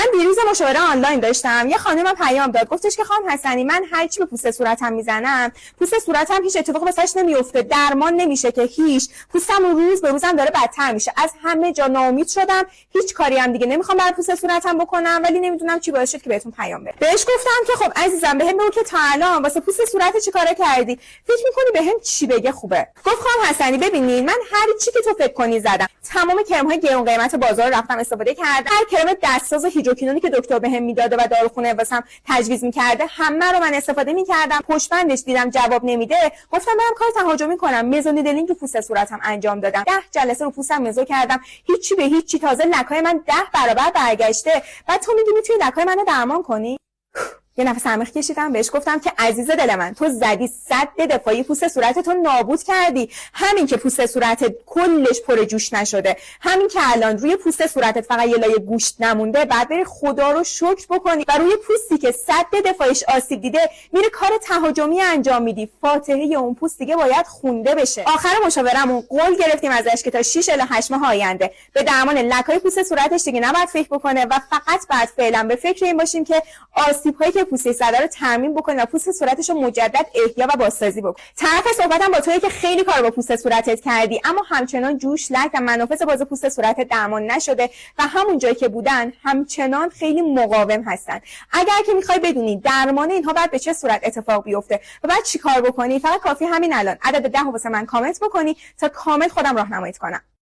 من دیروز مشاوره آنلاین داشتم، یه خانم من پیام داد، گفتش که خانم حسنی من هر چی به پوست صورتم میزنم، پوست صورتم هیچ اتفاقی واسش نمیفته، درمان نمیشه که هیچ، پوستم روز به روزم داره بدتر میشه، از همه جا ناامید شدم، هیچ کاری هم دیگه نمیخوام برای پوست صورتم بکنم، ولی نمیدونم چی باعث شد که بهتون پیام بدم. بهش گفتم که خب عزیزم بهم بگو که تا الان واسه پوست صورت چیکارا کردی؟ فکر میکنی بهم چی بگه خوبه؟ گفت خانم حسنی ببینید من هر چی که تو فکر کنی زدم، تمام کرم‌های گرون قیمت بازار رفتم استفاده کردم، هر کرم دستساز هیدروکینونی که دکتر بهم میداده و داروخونه واسم تجویز میکرده همه رو من استفاده میکردم. پشتبندش دیدم جواب نمیده، گفتم برم کار تهاجمی کنم، مزونیدلین رو پوست صورتم انجام دادم، 10 جلسه رو پوستم مزو کردم، هیچی به هیچی، تازه لکای من 10 برابر برگشته. بعد تو میگی میتونی لکای منو درمان کنی؟ یه نفس عمیق کشیدم، بهش گفتم که عزیز دل من، تو زدی سد دفاعی پوست صورتت رو نابود کردی. همین که پوست صورتت کلش پر جوش نشده، همین که الان روی پوست صورتت فقط یه لایه گوشت نمونده، بعد بری خدا رو شکر بکنی و روی پوستی که سد دفاعیش آسیب دیده میره کار تهاجمی انجام میدی. فاتحه اون پوست دیگه باید خونده بشه. آخر مشاورمون قول گرفتیم ازش که تا 6 الی 8 ماه آینده به درمان لکای پوست صورتش دیگه نباید فکر بکنه و فقط بعد فعلا به فکر این باشیم که آسیب‌هایی که پوست زده رو ترمیم بکنه و پوست صورتش رو مجدد احیا و بازسازی بکنه. طرف صحبتم با تویی که خیلی کار با پوست صورتت کردی اما همچنان جوش، لک و منافذ باز پوست صورتت درمان نشده و همون جایی که بودن همچنان خیلی مقاوم هستن. اگر که میخوای بدونی درمان اینها بعد به چه صورت اتفاق بیفته و بعد چیکار بکنی، فقط کافی همین الان عدد 10 واسه من کامنت بکنی تا کامل خودم راهنماییت کنم.